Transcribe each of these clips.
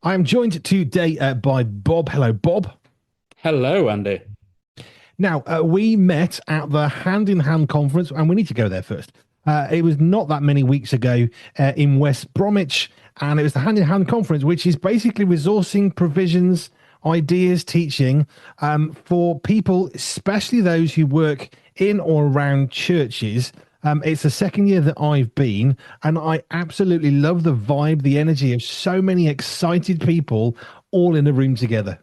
I am joined today by Bob. Hello, Bob. Hello, Andy. Now, we met at the Hand in Hand conference, and we need to go there first. It was not that many weeks ago in West Bromwich, and it was the Hand in Hand conference, which is basically resourcing, provisions, ideas, teaching for people, especially those who work in or around churches. It's the second year that I've been, and I absolutely love the vibe, the energy of so many excited people all in a room together.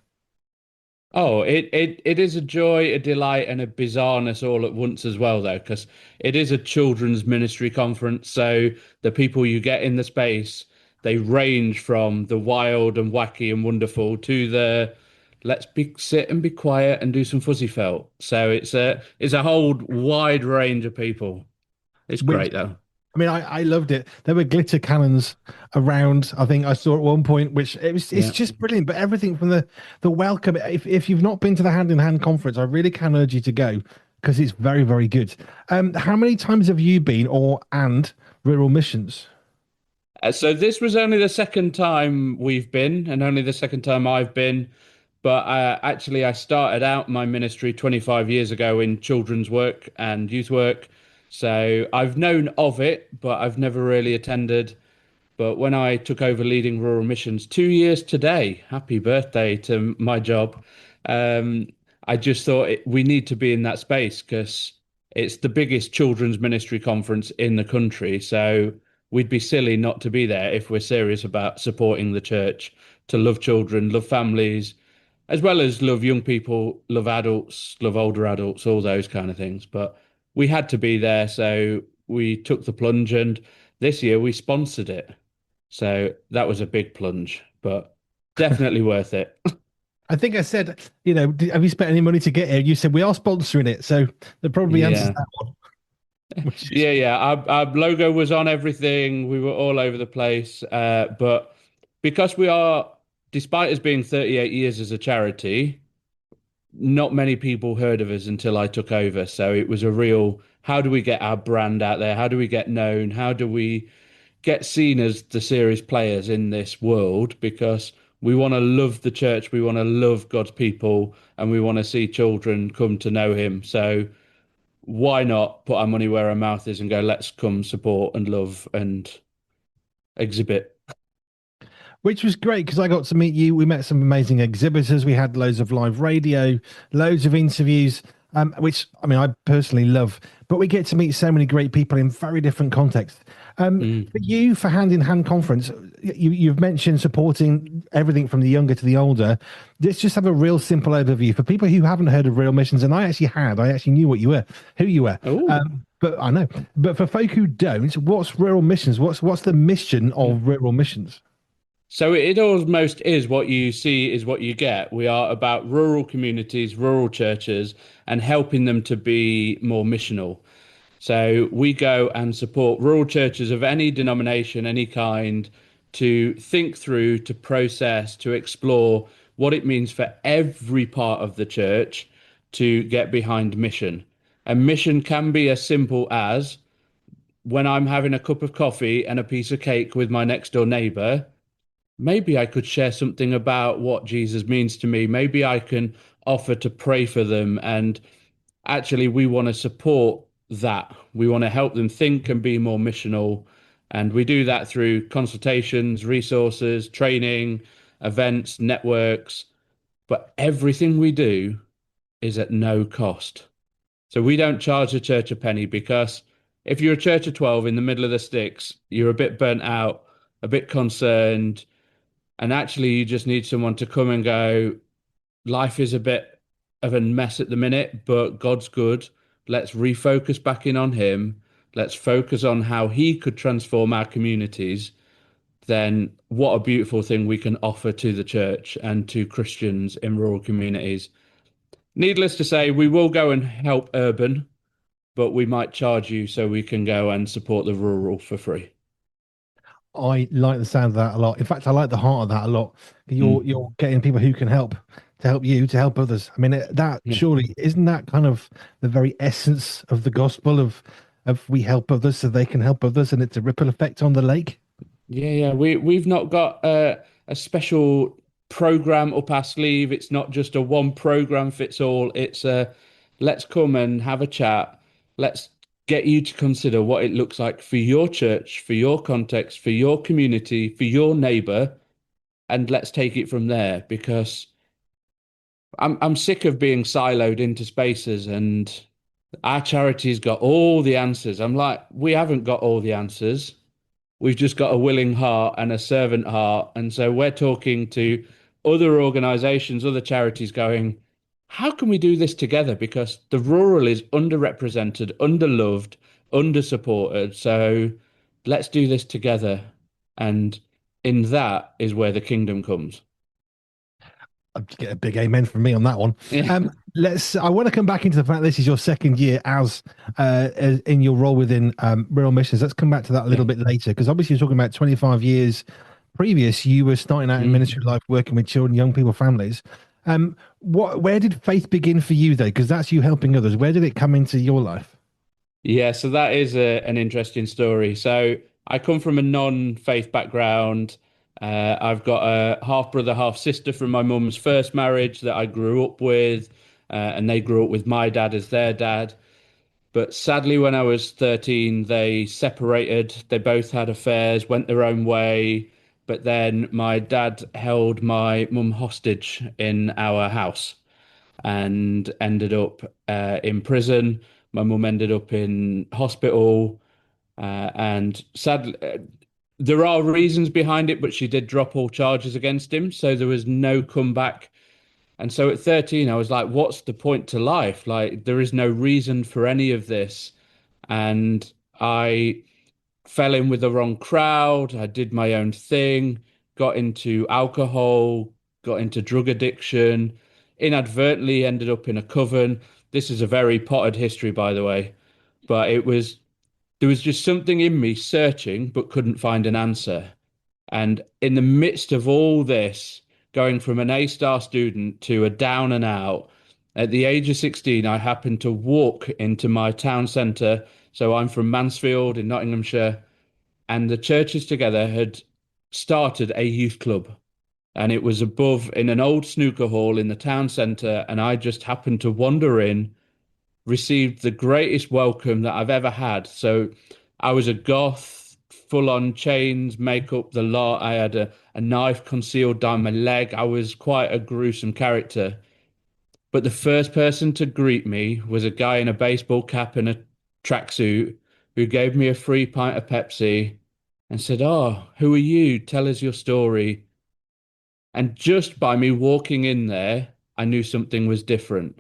It is a joy, a delight, and a bizarreness all at once as well, though, because it is a children's ministry conference. So the people you get in the space, they range from the wild and wacky and wonderful to the let's be sit and be quiet and do some fuzzy felt. So it's a whole wide range of people. It's Which great though. I mean, I loved it. There were glitter cannons around. I think I saw at one point, which it's Yeah. just brilliant. But everything from the welcome. If you've not been to the Hand in Hand conference, I really can urge you to go because it's very very good. How many times have you been or and rural missions? So this was only the second time we've been, and only the second time I've been. But actually, I started out my ministry 25 years ago in children's work and youth work. So I've known of it, but I've never really attended. But when I took over leading rural missions 2 years today, happy birthday to my job. Um, I just thought we need to be in that space because it's the biggest children's ministry conference in the country. So we'd be silly not to be there if we're serious about supporting the church to love children, love families, as well as love young people, love adults, love older adults, all those kind of things. But we had to be there, so we took the plunge, and this year we sponsored it. So that was a big plunge, but definitely worth it. I think I said, have you spent any money to get here? You said we are sponsoring it, so that probably answers Yeah. that one. Which is, Yeah. Our logo was on everything. We were all over the place. But because we are, despite us being 38 years as a charity, not many people heard of us until I took over. So it was a real, how do we get our brand out there? How do we get known? How do we get seen as the serious players in this world? Because we want to love the church, we want to love God's people, and we want to see children come to know Him. So why not put our money where our mouth is and go, let's come support and love and exhibit. which was great because I got to meet you. We met some amazing exhibitors. We had loads of live radio, loads of interviews, which I mean, I personally love. But we get to meet so many great people in very different contexts. Mm. For you, for Hand in Hand Conference, you've mentioned supporting everything from the younger to the older. Let's just have a real simple overview for people who haven't heard of Real Missions. And I actually had, I actually knew what you were, who you were. Oh. But I know. But for folk who don't, what's Rural Missions? What's the mission of Rural Missions? So it almost is what you see is what you get. We are about rural communities, rural churches, and helping them to be more missional. So we go and support rural churches of any denomination, any kind, to think through, to process, to explore what it means for every part of the church to get behind mission. And mission can be as simple as when I'm having a cup of coffee and a piece of cake with my next door neighbor, maybe I could share something about what Jesus means to me. Maybe I can offer to pray for them. And actually, we want to support that. We want to help them think and be more missional. And we do that through consultations, resources, training, events, networks. But everything we do is at no cost. So we don't charge the church a penny because if you're a church of 12 in the middle of the sticks, you're a bit burnt out, a bit concerned, and actually you just need someone to come and go, life is a bit of a mess at the minute, but God's good. Let's refocus back in on Him. Let's focus on how He could transform our communities. Then, what a beautiful thing we can offer to the church and to Christians in rural communities. Needless to say, we will go and help urban, but we might charge you so we can go and support the rural for free. I like the sound of that a lot. In fact, I like the heart of that a lot. You're Mm, you're getting people who can help to help you to help others. I mean, that yeah. surely isn't that kind of the very essence of the gospel of we help others so they can help others, and it's a ripple effect on the lake. Yeah. We've not got a special program up our sleeve. It's not just a one program fits all. It's a let's come and have a chat. Let's get you to consider what it looks like for your church, for your context, for your community, for your neighbor, and let's take it from there because I'm sick of being siloed into spaces and our charity's got all the answers. I'm like, we haven't got all the answers. We've just got a willing heart and a servant heart. And so we're talking to other organizations, other charities going, how can we do this together? Because the rural is underrepresented, underloved, undersupported. So let's do this together. And in that is where the kingdom comes. I'd get a big amen from me on that one. Yeah. I want to come back into the fact this is your second year as in your role within Rural Missions. Let's come back to that a little bit later because obviously you're talking about 25 years previous. You were starting out in Mm. ministry life, working with children, young people, families. Where did faith begin for you though? Because that's you helping others. Where did it come into your life? Yeah, so that is an interesting story. So I come from a non-faith background. I've got a half brother, half sister from my mum's first marriage that I grew up with, and they grew up with my dad as their dad. But sadly, when I was 13, they separated. They both had affairs, went their own way. But then my dad held my mum hostage in our house and ended up in prison. My mum ended up in hospital, and sadly, there are reasons behind it, but she did drop all charges against him, so there was no comeback. And so at 13, I was like, what's the point to life? Like, there is no reason for any of this. And I fell in with the wrong crowd. I did my own thing, got into alcohol, got into drug addiction, inadvertently ended up in a coven. This is a very potted history, by the way, but there was just something in me searching but couldn't find an answer. And in the midst of all this, going from an A-star student to a down and out, at the age of 16, I happened to walk into my town centre. So I'm from Mansfield in Nottinghamshire, and the churches together had started a youth club. And it was above in an old snooker hall in the town centre. And I just happened to wander in, received the greatest welcome that I've ever had. So I was a goth, full on chains, makeup, the lot. I had a knife concealed down my leg. I was quite a gruesome character. But the first person to greet me was a guy in a baseball cap and a tracksuit who gave me a free pint of Pepsi and said, "Oh, who are you? Tell us your story." And just by me walking in there, I knew something was different.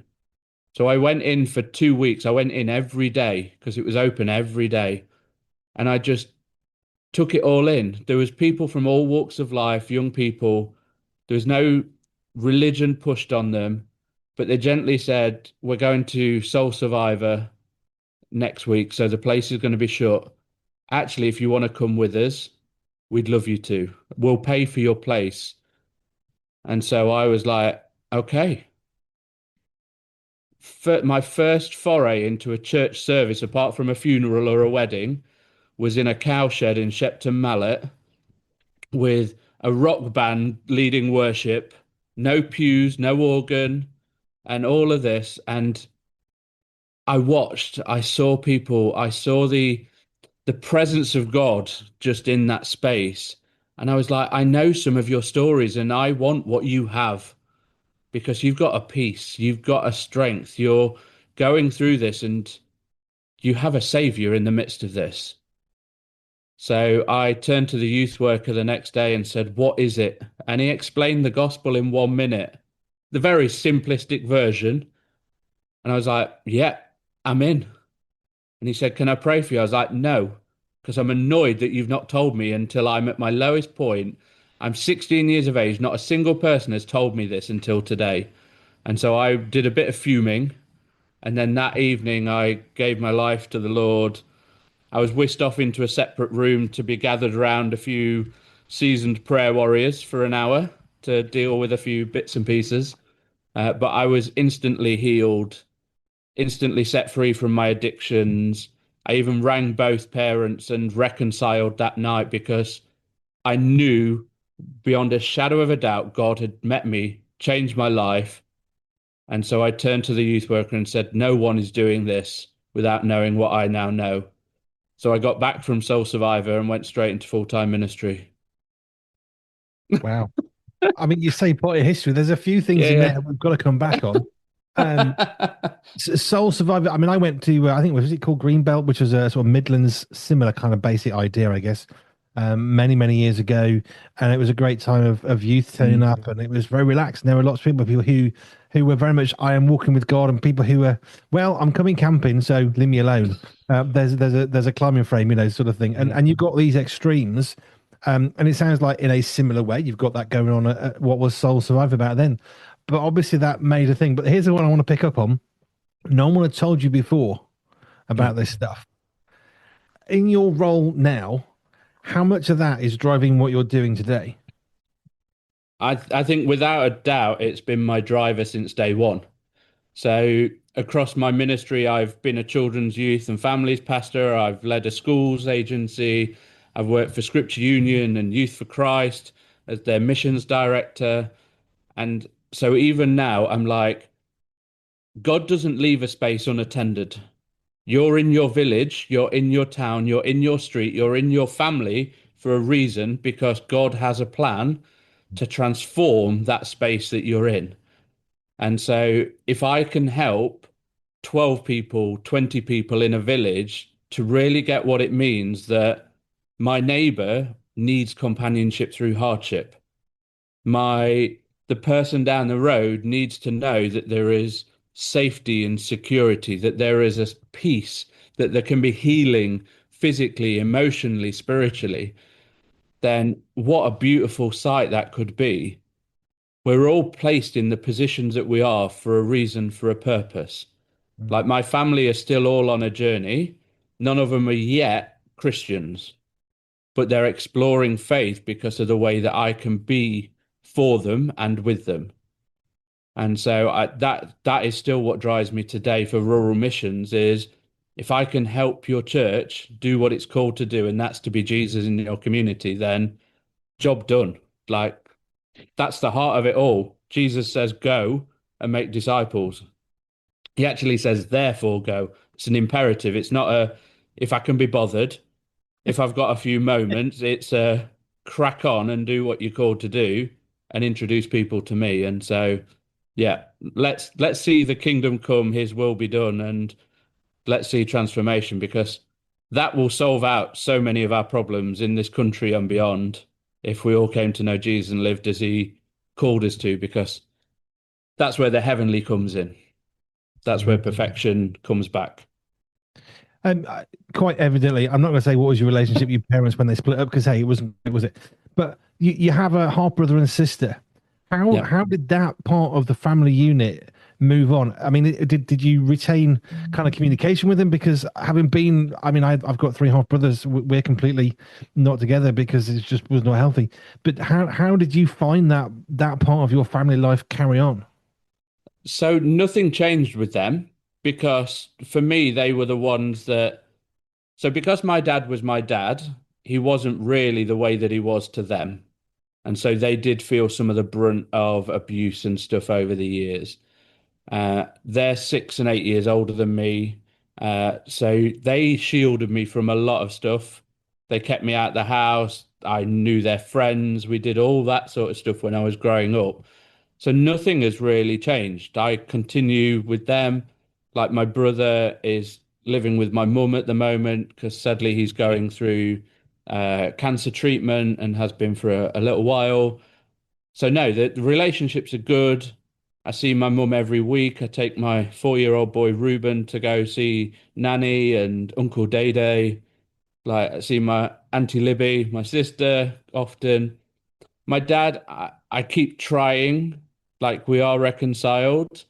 So I went in for 2 weeks. I went in every day because it was open every day. And I just took it all in. There was people from all walks of life, young people. There was no religion pushed on them, but they gently said, "We're going to Soul Survivor next week, so the place is going to be shut. Actually, if you want to come with us, we'd love you to. We'll pay for your place." And so I was like, okay. My first foray into a church service, apart from a funeral or a wedding, was in a cowshed in Shepton Mallet with a rock band leading worship, no pews, no organ, and all of this. And I watched, I saw people, I saw the presence of God just in that space. And I was like, I know some of your stories and I want what you have because you've got a peace, you've got a strength, you're going through this and you have a savior in the midst of this. So I turned to the youth worker the next day and said, "What is it?" And he explained the gospel in 1 minute, the very simplistic version. And I was like, "Yeah, I'm in." And he said, "Can I pray for you?" I was like, "No, because I'm annoyed that you've not told me until I'm at my lowest point. I'm 16 years of age. Not a single person has told me this until today." And so I did a bit of fuming. And then that evening, I gave my life to the Lord. I was whisked off into a separate room to be gathered around a few seasoned prayer warriors for an hour to deal with a few bits and pieces. But I was instantly healed, instantly set free from my addictions. I even rang both parents and reconciled that night because I knew beyond a shadow of a doubt, God had met me, changed my life. And so I turned to the youth worker and said, no one is doing this without knowing what I now know. So I got back from Soul Survivor and went straight into full-time ministry. Wow. I mean, you say part of history. There's a few things in there Yeah, that we've got to come back on. Um, yeah. Soul Survivor. I mean, I went to I think was it called Greenbelt, which was a sort of Midlands similar kind of basic idea, I guess, many years ago, and it was a great time of youth turning Mm, up, and it was very relaxed. And there were lots of people who were very much I am walking with God, and people who were well, I'm coming camping, so leave me alone. There's a climbing frame, sort of thing, yeah. and you've got these extremes. And it sounds like in a similar way, you've got that going on at what was Soul Survivor back then. But obviously that made a thing. But here's the one I want to pick up on. No one had told you before Yeah. about this stuff. In your role now, how much of that is driving what you're doing today? I think without a doubt, it's been my driver since day one. So across my ministry, I've been a children's youth and families pastor. I've led a schools agency. I've worked for Scripture Union and Youth for Christ as their missions director. And so even now, I'm like, God doesn't leave a space unattended. You're in your village, you're in your town, you're in your street, you're in your family for a reason because God has a plan to transform that space that you're in. And so if I can help 12 people, 20 people in a village to really get what it means that my neighbor needs companionship through hardship, my the person down the road needs to know that there is safety and security, that there is a peace, that there can be healing physically, emotionally, spiritually, then what a beautiful sight that could be. We're all placed in the positions that we are for a reason, for a purpose. Like my family are still all on a journey. None of them are yet Christians, but they're exploring faith because of the way that I can be for them and with them. And so that is still what drives me today for rural missions is if I can help your church do what it's called to do, and that's to be Jesus in your community, then job done. Like that's the heart of it all. Jesus says, go and make disciples. He actually says, therefore go. It's an imperative. It's not a, if I can be bothered, if I've got a few moments, it's a crack on and do what you're called to do and introduce people to me. And so, yeah, let's see the kingdom come, his will be done, and let's see transformation because that will solve out so many of our problems in this country and beyond if we all came to know Jesus and lived as he called us to, because that's where the heavenly comes in. That's where Mm. perfection comes back. And quite evidently, I'm not going to say what was your relationship with your parents when they split up because hey, it wasn't, was it? But you have a half brother and sister. Yeah. How did that part of the family unit move on? I mean, did you retain kind of communication with them? Because having been, I mean, I've got three half brothers. We're completely not together because it just was not healthy. But how did you find that part of your family life carry on? So nothing changed with them because for me, they were the ones that. So because my dad was my dad, he wasn't really the way that he was to them. And so they did feel some of the brunt of abuse and stuff over the years. They're 6 and 8 years older than me. So they shielded me from a lot of stuff. They kept me out of the house. I knew their friends. We did all that sort of stuff when I was growing up. So nothing has really changed. I continue with them. Like my brother is living with my mum at the moment because sadly he's going through cancer treatment and has been for a little while. So no, the relationships are good. I see my mum every week. I take my 4-year-old boy Ruben to go see Nanny and Uncle Day Day. Like I see my Auntie Libby, my sister often. My dad, I keep trying, like we are reconciled,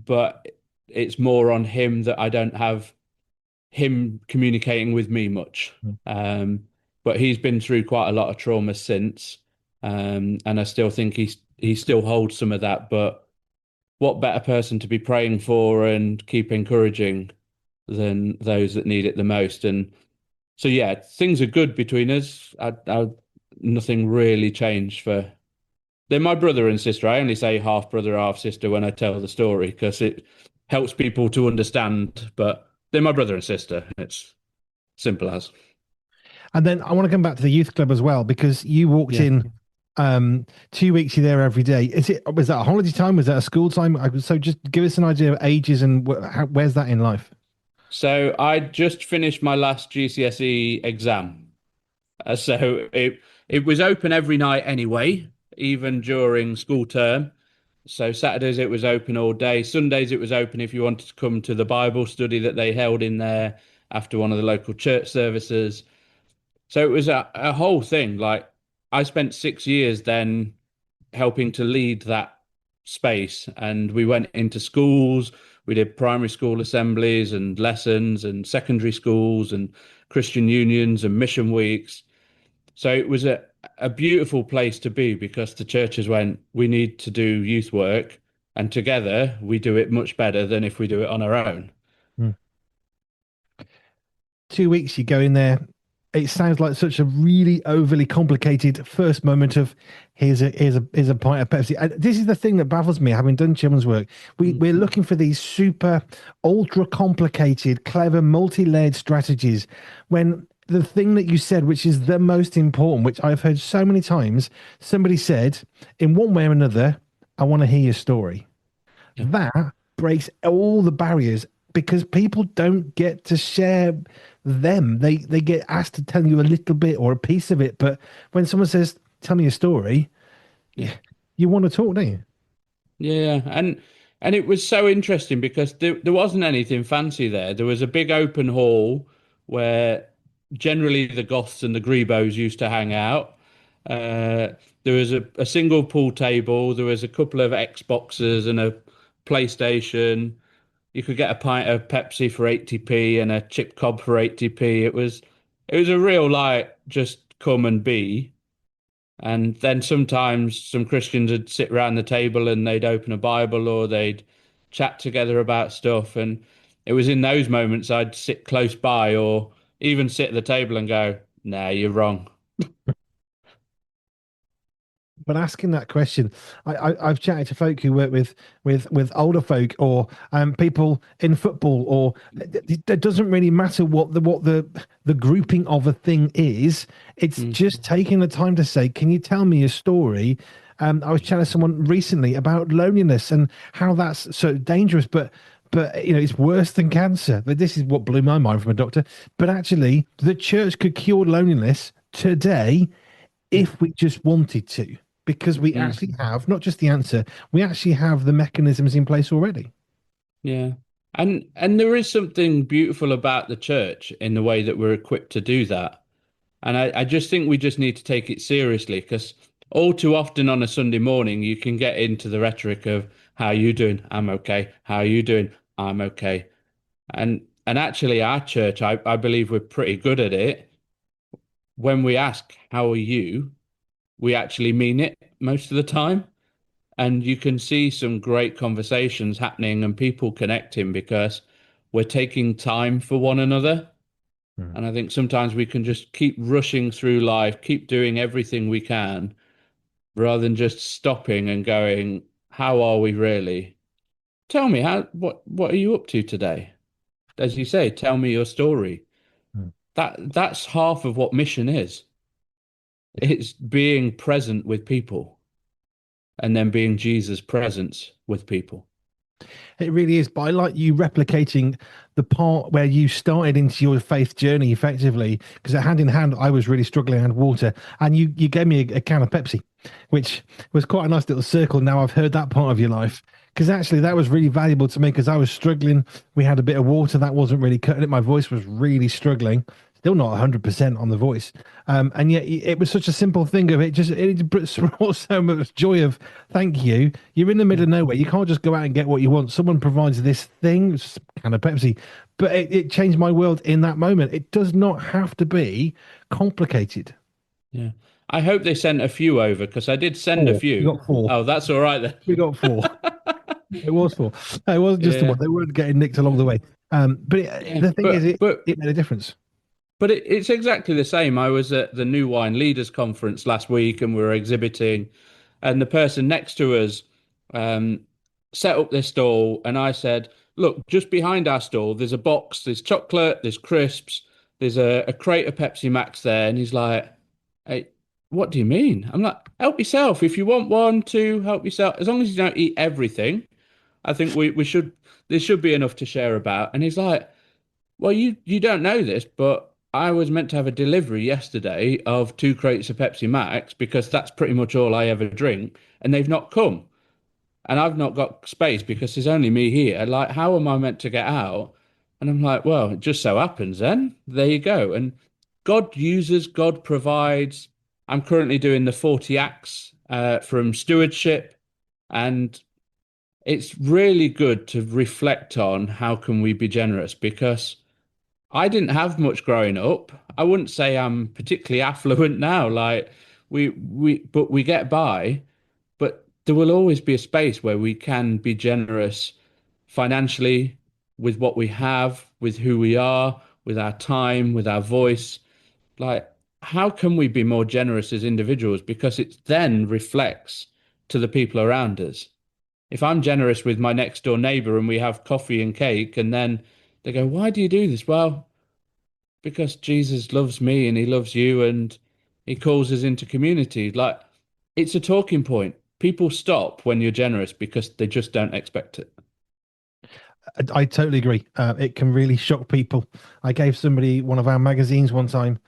but it's more on him that I don't have him communicating with me much. Um, but he's been through quite a lot of trauma since, and I still think he still holds some of that. But what better person to be praying for and keep encouraging than those that need it the most? And so yeah, things are good between us. nothing really changed for. They're my brother and sister. I only say half brother, half sister when I tell the story because it helps people to understand. But they're my brother and sister. It's simple as. And then I want to come back to the youth club as well because you walked Yeah. in 2 weeks. You're there every day. Was that a holiday time? Was that a school time? So just give us an idea of ages and where's that in life? So I just finished my last GCSE exam. So it was open every night anyway, even during school term. So Saturdays it was open all day. Sundays it was open if you wanted to come to the Bible study that they held in there after one of the local church services. So it was a whole thing. Like I spent 6 years then helping to lead that space, and we went into schools. We did primary school assemblies and lessons, and secondary schools, and Christian unions and mission weeks. So it was a beautiful place to be because the churches went, we need to do youth work, and together we do it much better than if we do it on our own. 2 weeks you go in there. It sounds like such a really overly complicated first moment of here's a pint of Pepsi. And this is the thing that baffles me, having done children's work. We're looking for these super ultra complicated, clever, multi-layered strategies when the thing that you said, which is the most important, which I've heard so many times, somebody said in one way or another, I want to hear your story. Yeah, That breaks all the barriers because people don't get to share them. They get asked to tell you a little bit or a piece of it, but when someone says, "Tell me a story," yeah. you want to talk, don't you? Yeah, and it was so interesting because there wasn't anything fancy there. There was a big open hall where generally the goths and the grebos used to hang out. Uh, there was a single pool table. There was a couple of Xboxes and a PlayStation. You could get a pint of Pepsi for 80p and a chip cob for 80p. It was a real like just come and be. And then sometimes some Christians would sit around the table and they'd open a Bible or they'd chat together about stuff. And it was in those moments I'd sit close by or even sit at the table and go, "Nah, you're wrong." But asking that question, I've chatted to folk who work with older folk or people in football, or it doesn't really matter what the grouping of a thing is. It's Mm, just taking the time to say, "Can you tell me a story?" I was chatting to someone recently about loneliness and how that's so dangerous, but it's worse than cancer. But this is what blew my mind from a doctor. But actually, the church could cure loneliness today yeah, if we just wanted to, because we mm, actually have not just the answer, we actually have the mechanisms in place already. yeah. And there is something beautiful about the church in the way that we're equipped to do that. And I just think we just need to take it seriously because all too often on a Sunday morning, you can get into the rhetoric of how you doing? I'm okay. How are you doing? I'm okay. And actually our church, I believe we're pretty good at it. When we ask, how are you? We actually mean it most of the time. And you can see some great conversations happening and people connecting because we're taking time for one another. Mm. And I think sometimes we can just keep rushing through life, keep doing everything we can, rather than just stopping and going, how are we really? Tell me what are you up to today? As you say, tell me your story. Mm. That's half of what mission is. It's being present with people and then being Jesus' presence with people. It really is. But I like you replicating the part where you started into your faith journey effectively, because hand in hand, I was really struggling and water, and you gave me a can of Pepsi, which was quite a nice little circle. Now I've heard that part of your life. Because actually, that was really valuable to me because I was struggling. We had a bit of water that wasn't really cutting it. My voice was really struggling. Still not 100% on the voice. And yet it was such a simple thing of it brought so much joy of thank you. You're in the middle Yeah. of nowhere. You can't just go out and get what you want. Someone provides this thing, it's kind of Pepsi, but it changed my world in that moment. It does not have to be complicated. Yeah. I hope they sent a few over because I did send a Four. We few. got four. Oh, that's all right then. We got four. It was four. It wasn't just the Yeah. one. They weren't getting nicked along the way. But Yeah. the thing is, But it made a difference. But it's exactly the same. I was at the New Wine Leaders Conference last week and we were exhibiting, and the person next to us um, set up this stall. And I said, look, just behind our stall, there's a box, there's chocolate, there's crisps, there's a crate of Pepsi Max there. And he's like, hey, what do you mean? I'm like, help yourself. If you want one, two, help yourself. As long as you don't eat everything, I think we should, there should be enough to share about. And he's like, well, you don't know this, but I was meant to have a delivery yesterday of two crates of Pepsi Max because that's pretty much all I ever drink, and they've not come. And I've not got space because there's only me here. Like, how am I meant to get out? And I'm like, well, it just so happens then. There you go. And God uses, God provides. I'm currently doing the 40 acts from stewardship, and it's really good to reflect on how can we be generous because I didn't have much growing up. I wouldn't say I'm particularly affluent now. Like but we get by. But there will always be a space where we can be generous financially with what we have, with who we are, with our time, with our voice. Like, how can we be more generous as individuals? Because it then reflects to the people around us. If I'm generous with my next door neighbor and we have coffee and cake, and then they go, why do you do this? Well, because Jesus loves me and he loves you and he calls us into community. Like it's a talking point. People stop when you're generous because they just don't expect it. I totally agree. It can really shock people. I gave somebody one of our magazines one time,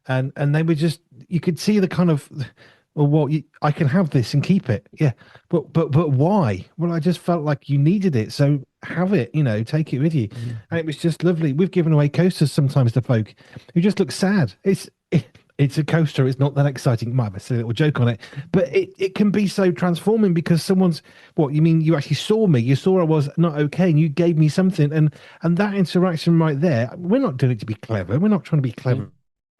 and they were just you could see the kind of, well, I can have this and keep it, yeah, but why? Well, I just felt like you needed it, so have it. Take it with you, Mm. and it was just lovely. We've given away coasters sometimes to folk who just look sad. It's a coaster. It's not that exciting. It might have a silly little joke on it, but it can be so transforming because someone's, what you mean, you actually saw me, you saw I was not okay, and you gave me something, and that interaction right there. We're not doing it to be clever. We're not trying to be Yeah. clever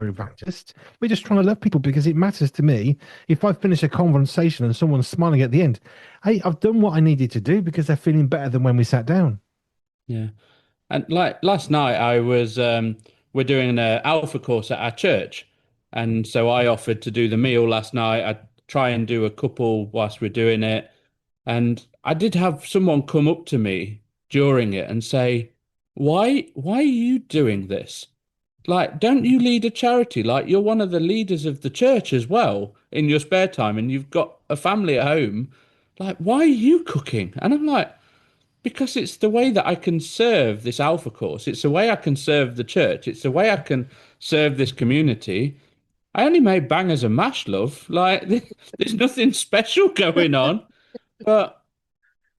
evangelists. We're just trying to love people because it matters to me. If I finish a conversation and someone's smiling at the end, hey, I've done what I needed to do because they're feeling better than when we sat down. Yeah. And like last night, we're doing an alpha course at our church. And so I offered to do the meal last night. I try and do a couple whilst we're doing it. And I did have someone come up to me during it and say, why are you doing this? Like, don't you lead a charity? Like, you're one of the leaders of the church as well in your spare time, and you've got a family at home. Like, why are you cooking? And I'm like, because it's the way that I can serve this Alpha course. It's the way I can serve the church. It's the way I can serve this community. I only made bangers and mash, love. Like, there's nothing special going on. But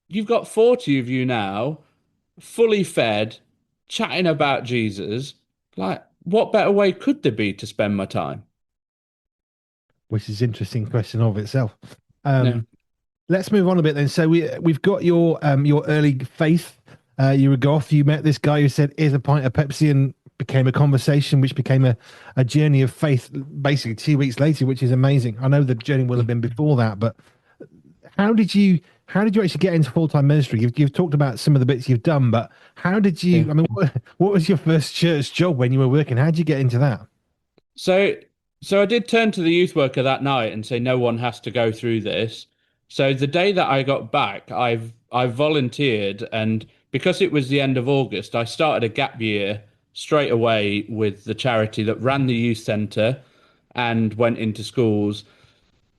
you've got 40 of you now, fully fed, chatting about Jesus. Like, what better way could there be to spend my time? Which is an interesting question of itself. Yeah. Let's move on a bit then. So we've got your early faith. You were goth. You met this guy who said, "Here's a pint of Pepsi," and became a conversation, which became a journey of faith. Basically, 2 weeks later, which is amazing. I know the journey will have been before that, but how did you how did you actually get into full time ministry? You've talked about some of the bits you've done, but how did Yeah. you? I mean, what was your first church job when you were working? How did you get into that? So, so I did turn to the youth worker that night and say, no one has to go through this. So the day that I got back, I volunteered, and because it was the end of August, I started a gap year straight away with the charity that ran the youth centre and went into schools.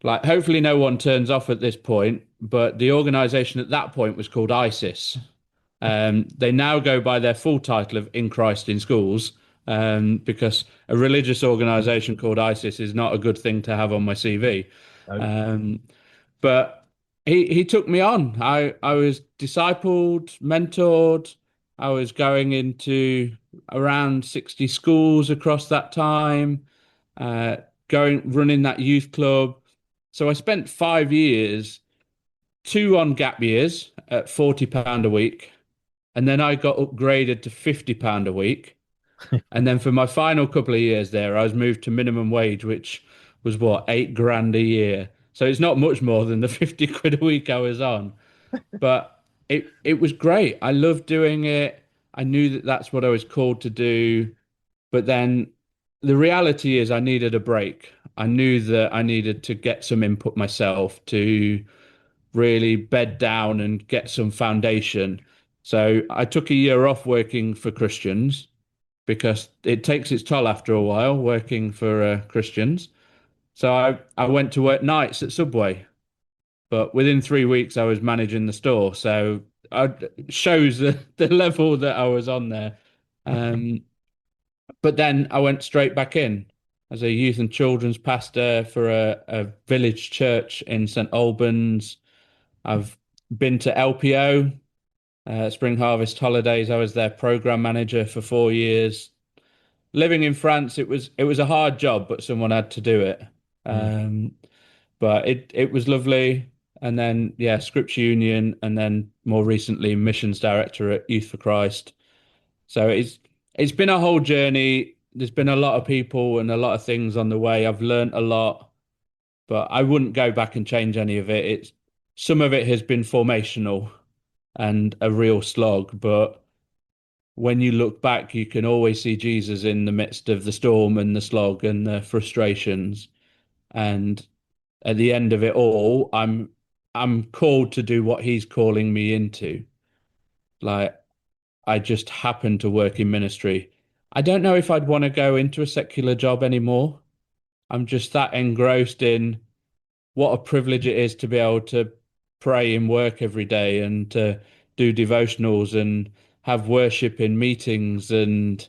Like, hopefully, no one turns off at this point, but the organisation at that point was called ISIS. They now go by their full title of In Christ in Schools, because a religious organization called ISIS is not a good thing to have on my CV. No. Um, but he took me on. I was discipled, mentored. I was going into around 60 schools across that time, uh, going running that youth club. So I spent 5 years, two on gap years at £40 a week, and then I got upgraded to £50 a week. And then for my final couple of years there, I was moved to minimum wage, which was what, 8 grand a year. So it's not much more than the 50 quid a week I was on. But it was great. I loved doing it. I knew that that's what I was called to do. But then the reality is I needed a break. I knew that I needed to get some input myself to really bed down and get some foundation. So I took a year off working for Christians because it takes its toll after a while working for Christians. So I went to work nights at Subway, but within 3 weeks I was managing the store. So it shows the level that I was on there. Um, but then I went straight back in as a youth and children's pastor for a village church in St Albans. I've been to LPO, Spring Harvest Holidays. I was their program manager for 4 years. Living in France, it was a hard job, but someone had to do it. Mm. Um, but it was lovely. And then yeah, Scripture Union, and then more recently missions director at Youth for Christ. So it's been a whole journey. There's been a lot of people and a lot of things on the way. I've learned a lot, but I wouldn't go back and change any of it. It's some of it has been formational and a real slog, but when you look back, you can always see Jesus in the midst of the storm and the slog and the frustrations. And at the end of it all, I'm called to do what he's calling me into. Like I just happen to work in ministry. I don't know if I'd want to go into a secular job anymore. I'm just that engrossed in what a privilege it is to be able to pray in work every day and to do devotionals and have worship in meetings. And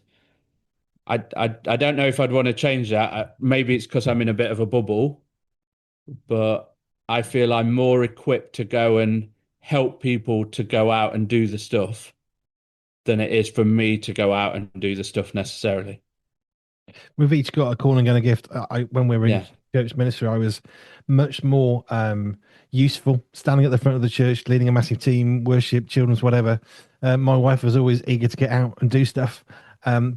I don't know if I'd want to change that. Maybe it's because I'm in a bit of a bubble, but I feel I'm more equipped to go and help people to go out and do the stuff than it is for me to go out and do the stuff necessarily. We've each got a calling and a gift. When we were in Yeah. church ministry, I was much more useful, standing at the front of the church, leading a massive team, worship, children's, whatever. My wife was always eager to get out and do stuff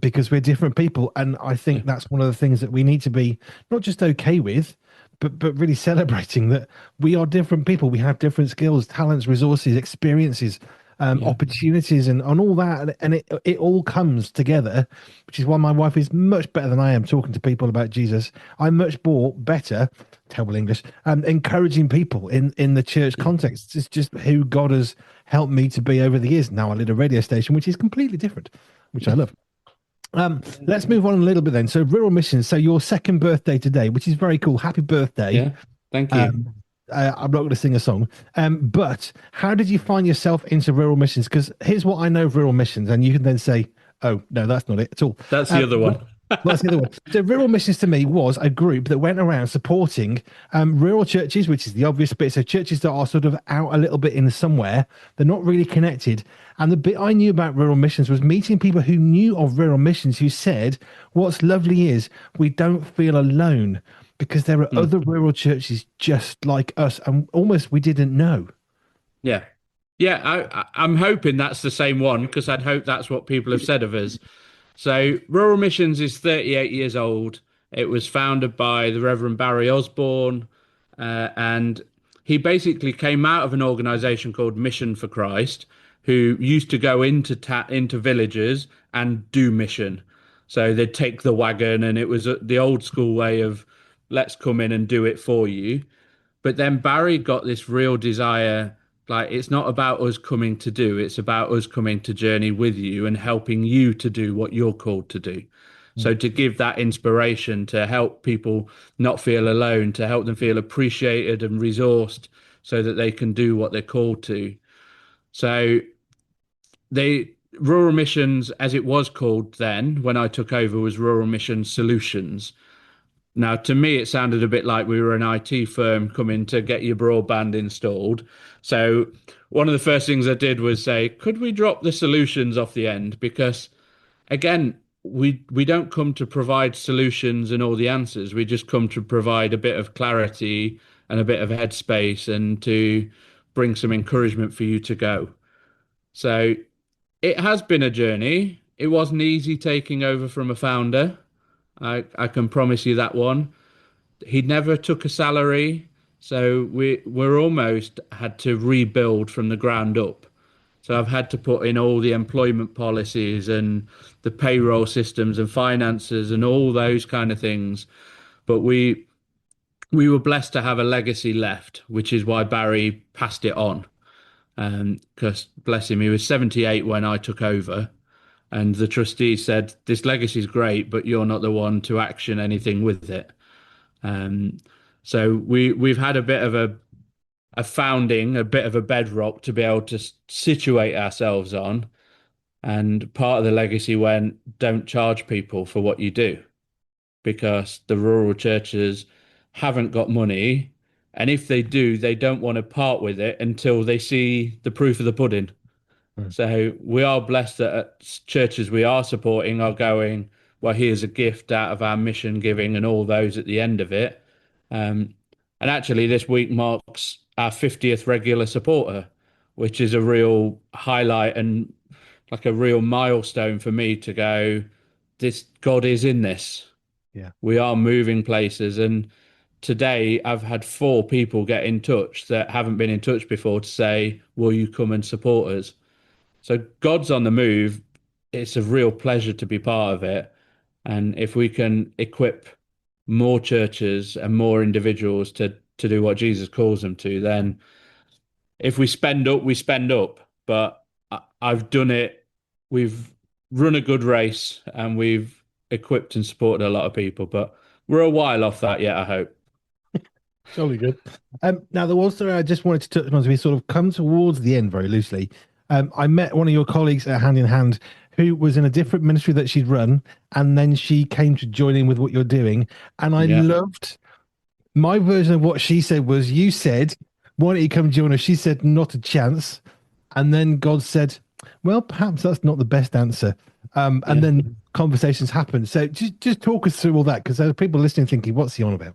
because we're different people, and I Yeah. think that's one of the things that we need to be not just okay with, but really celebrating that we are different people. We have different skills, talents, resources, experiences, Yeah. opportunities, and all that, and it all comes together, which is why my wife is much better than I am talking to people about Jesus. I'm much more better, terrible English, encouraging people in the church context. It's just who God has helped me to be over the years. Now I lead a radio station, which is completely different, which I love. Let's move on a little bit then. So rural missions. So your second birthday today, which is very cool. Happy birthday. Yeah. Thank you. Um, I'm not going to sing a song. But how did you find yourself into rural missions? Because here's what I know of rural missions, and you can then say, "Oh no, that's not it at all." That's the other one. Well, that's the other one. So, rural missions to me was a group that went around supporting rural churches, which is the obvious bit. So, churches that are sort of out a little bit in somewhere, they're not really connected. And the bit I knew about rural missions was meeting people who knew of rural missions who said, what's lovely is we don't feel alone because there are Hmm. other rural churches just like us, and almost we didn't know. Yeah. Yeah, I'm hoping that's the same one because I'd hope that's what people have said of us. So, Rural Missions is 38 years old. It was founded by the Reverend Barry Osborne, and he basically came out of an organization called Mission for Christ, who used to go into villages and do mission. So they'd take the wagon, and it was the old school way of let's come in and do it for you. But then Barry got this real desire, like it's not about us coming to do, it's about us coming to journey with you and helping you to do what you're called to do. So to give that inspiration to help people not feel alone, to help them feel appreciated and resourced so that they can do what they're called to. So they Rural Missions, as it was called then when I took over, was Rural Mission Solutions. Now, to me, it sounded a bit like we were an IT firm coming to get your broadband installed. So, one of the first things I did was say, could we drop the solutions off the end? Because, again, we don't come to provide solutions and all the answers. We just come to provide a bit of clarity and a bit of headspace and to bring some encouragement for you to go. So, it has been a journey. It wasn't easy taking over from a founder. I can promise you that one. He never took a salary, so we're almost had to rebuild from the ground up. So I've had to put in all the employment policies and the payroll systems and finances and all those kind of things. But we were blessed to have a legacy left, which is why Barry passed it on. Because bless him, he was 78 when I took over, and the trustees said, "This legacy is great, but you're not the one to action anything with it." Um, so we've had a bit of a founding, a bit of a bedrock to be able to situate ourselves on. And part of the legacy went, don't charge people for what you do, because the rural churches haven't got money. And if they do, they don't want to part with it until they see the proof of the pudding. Mm. So we are blessed that churches we are supporting are going, well, here's a gift out of our mission giving and all those at the end of it. Um, and actually, this week marks our 50th regular supporter, which is a real highlight and like a real milestone for me to go, this God is in this. Yeah. We are moving places. And today I've had four people get in touch that haven't been in touch before to say, will you come and support us? So God's on the move. It's a real pleasure to be part of it. And if we can equip more churches and more individuals to do what Jesus calls them to, then if we spend up, we spend up. But I've done it. We've run a good race and we've equipped and supported a lot of people, but we're a while off that yet, I hope. Jolly good. Now, there was something I just wanted to touch on as we sort of come towards the end very loosely. I met one of your colleagues at Hand in Hand who was in a different ministry that she'd run, and then she came to join in with what you're doing. And I Yeah. loved my version of what she said was, you said, why don't you come join us? She said, not a chance. And then God said, well, perhaps that's not the best answer. And Yeah. then conversations happened. So just talk us through all that, because there are people listening thinking, what's he on about?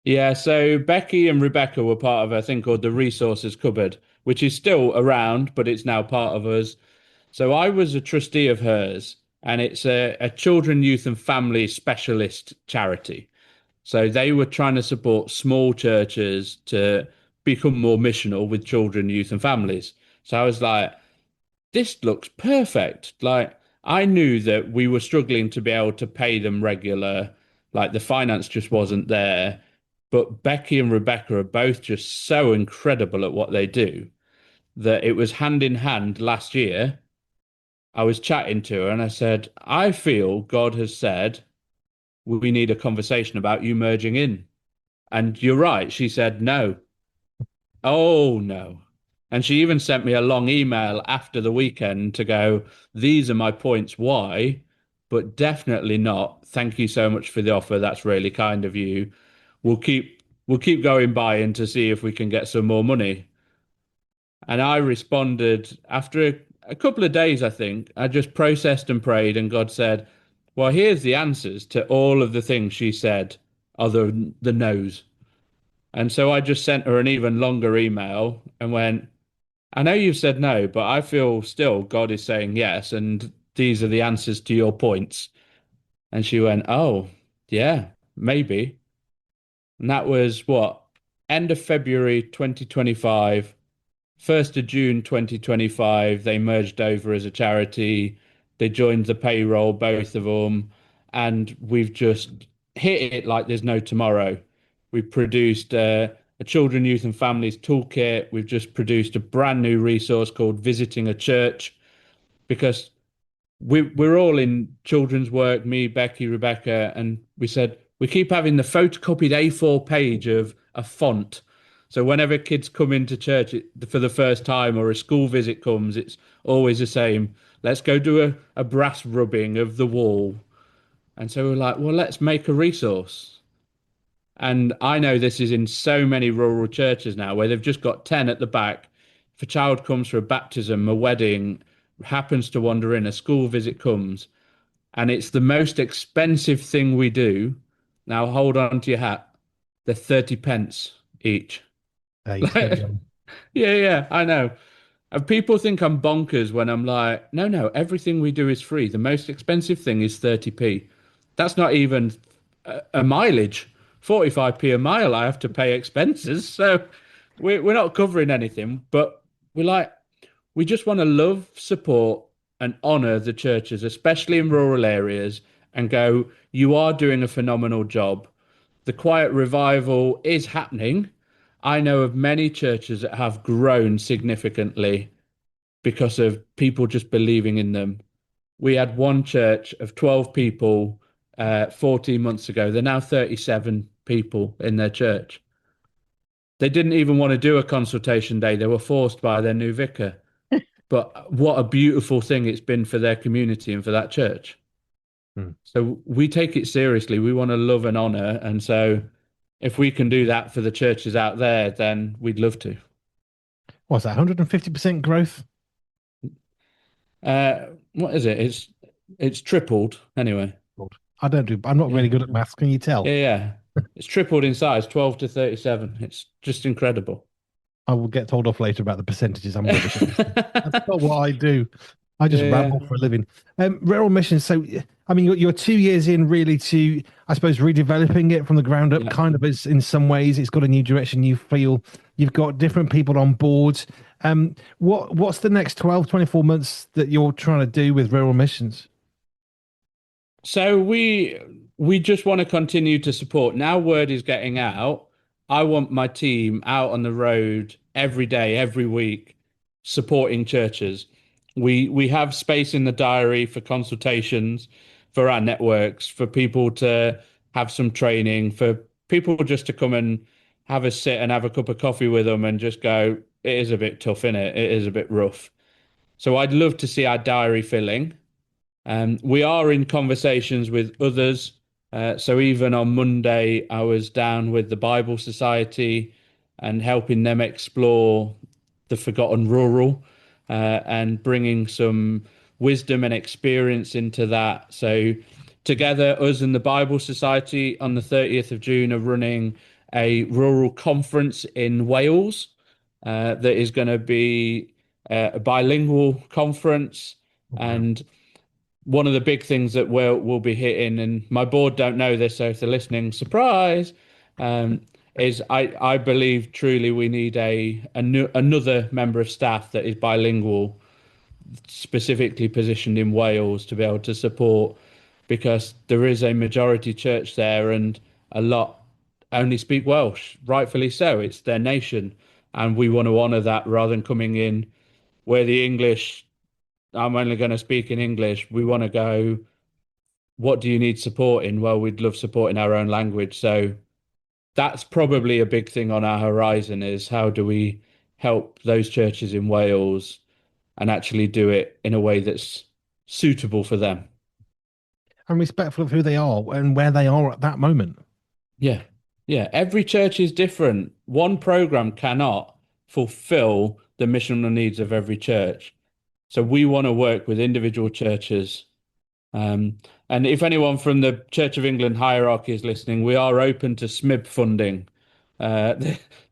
Yeah, so Becky and Rebecca were part of a thing called the Resources Cupboard, which is still around, but it's now part of us. So I was a trustee of hers, and it's a children, youth, and family specialist charity. So they were trying to support small churches to become more missional with children, youth, and families. So I was like, this looks perfect. Like, I knew that we were struggling to be able to pay them regular, like the finance just wasn't there. But Becky and Rebecca are both just so incredible at what they do that it was hand in hand last year. I was chatting to her and I said, I feel God has said we need a conversation about you merging in. And you're right. She said, no. Oh, no. And she even sent me a long email after the weekend to go, these are my points why, but definitely not. Thank you so much for the offer. That's really kind of you. We'll keep going by and to see if we can get some more money. And I responded after a couple of days, I think. I just processed and prayed, and God said, well, here's the answers to all of the things she said, other than the no's. And so I just sent her an even longer email and went, I know you've said no, but I feel still God is saying yes, and these are the answers to your points. And she went, oh, yeah, maybe. And that was what? End of February 2025. 1st of June 2025, they merged over as a charity. They joined the payroll, both of them, and we've just hit it like there's no tomorrow. We've produced a children, youth, and families toolkit. We've just produced a brand new resource called Visiting a Church, because we're all in children's work, me, Becky, Rebecca, and we said we keep having the photocopied A4 page of a font. So whenever kids come into church for the first time or a school visit comes, it's always the same. Let's go do a brass rubbing of the wall. And so we're like, well, let's make a resource. And I know this is in so many rural churches now where they've just got 10 at the back. If a child comes for a baptism, a wedding, happens to wander in, a school visit comes, and it's the most expensive thing we do. Now hold on to your hat. They're 30 pence each. You spent Yeah, money. yeah, I know. And people think I'm bonkers when I'm like, no, no, everything we do is free. The most expensive thing is 30p. That's not even a mileage. 45p a mile, I have to pay expenses. So we're not covering anything, but we're like, we just want to love, support, and honor the churches, especially in rural areas, and go, you are doing a phenomenal job. The quiet revival is happening. I know of many churches that have grown significantly because of people just believing in them. We had one church of 12 people 14 months ago. They're now 37 people in their church. They didn't even want to do a consultation day. They were forced by their new vicar. But what a beautiful thing it's been for their community and for that church. Hmm. So we take it seriously. We want to love and honor. And so if we can do that for the churches out there, then we'd love to. What's that? 150% growth? What is it? It's tripled anyway. Lord. I don't do. I'm not Yeah. really good at maths. Can you tell? Yeah. It's tripled in size, 12 to 37. It's just incredible. I will get told off later about the percentages. I'm rubbish at this. That's not what I do. I just Yeah. rabble for a living. Rural missions. So, I mean, you're 2 years in really to, I suppose, redeveloping it from the ground up, Yeah. kind of as in some ways. It's got a new direction. You feel you've got different people on board. What's the next 12, 24 months that you're trying to do with rural missions? So we just want to continue to support. Now word is getting out. I want my team out on the road every day, every week, supporting churches. We have space in the diary for consultations, for our networks, for people to have some training, for people just to come and have a sit and have a cup of coffee with them and just go, it is a bit tough, innit? It is a bit rough. So I'd love to see our diary filling. We are in conversations with others. So even on Monday, I was down with the Bible Society and helping them explore the forgotten rural and bringing some wisdom and experience into that. So together, us and the Bible Society on the 30th of June are running a rural conference in Wales that is going to be a bilingual conference. Wow. And one of the big things that we'll be hitting, and my board don't know this, so if they're listening, surprise, um, is I believe truly we need another member of staff that is bilingual, specifically positioned in Wales to be able to support, because there is a majority church there, and a lot only speak Welsh, rightfully so. It's their nation, and we want to honour that rather than coming in where the English. I'm only going to speak in English. We want to go, what do you need support in? Well, we'd love support in our own language. So that's probably a big thing on our horizon is how do we help those churches in Wales and actually do it in a way that's suitable for them. And respectful of who they are and where they are at that moment. Yeah. Yeah. Every church is different. One program cannot fulfill the missional needs of every church. So we want to work with individual churches. And if anyone from the Church of England hierarchy is listening, we are open to SMIB funding. Uh,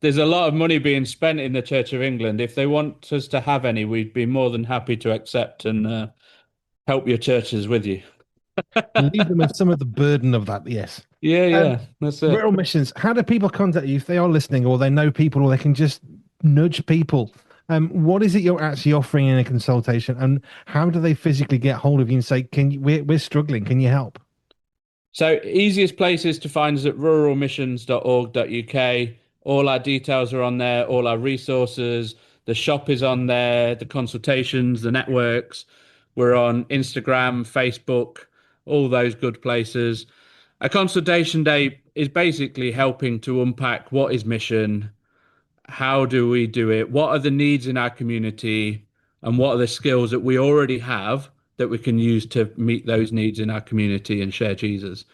there's a lot of money being spent in the Church of England. If they want us to have any, we'd be more than happy to accept and help your churches with you. Leave them with some of the burden of that. Yes. Yeah, Um, yeah, that's it. Rural missions. How do people contact you if they are listening or they know people or they can just nudge people? What is it you're actually offering in a consultation, and how do they physically get hold of you and say, "Can you? We're struggling. Can you help?" So easiest places to find us at ruralmissions.org.uk. All our details are on there, all our resources. The shop is on there, the consultations, the networks. We're on Instagram, Facebook, all those good places. A consultation day is basically helping to unpack what is mission, how do we do it, what are the needs in our community, and what are the skills that we already have that we can use to meet those needs in our community and share Jesus.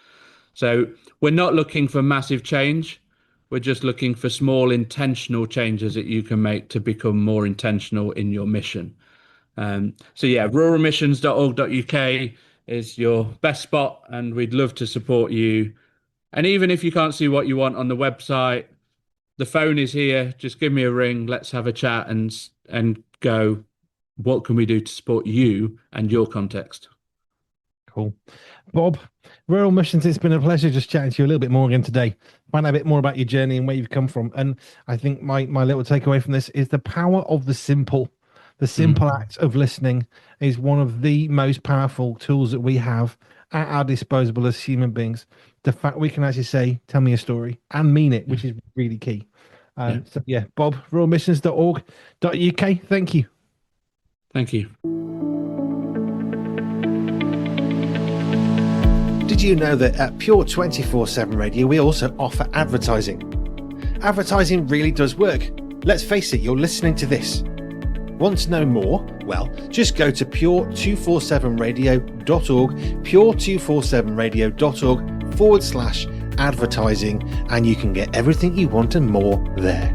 So we're not looking for massive change. We're just looking for small intentional changes that you can make to become more intentional in your mission. So yeah, ruralmissions.org.uk is your best spot, and we'd love to support you. And even if you can't see what you want on the website, the phone is here. Just give me a ring. Let's have a chat and go. What can we do to support you and your context? Cool. Bob, Rural Missions, it's been a pleasure just chatting to you a little bit more again today. Find out a bit more about your journey and where you've come from. And I think my little takeaway from this is the power of the simple. The simple act of listening is one of the most powerful tools that we have at our disposal as human beings. The fact we can actually say, tell me a story and mean it, which is really key. So yeah, Bob, ruralmissions.org.uk. Thank you. Thank you. Did you know that at Pure 24/7 Radio, we also offer advertising? Advertising really does work. Let's face it, you're listening to this. Want to know more? Well, just go to pure247radio.org, pure247radio.org/advertising, and you can get everything you want and more there.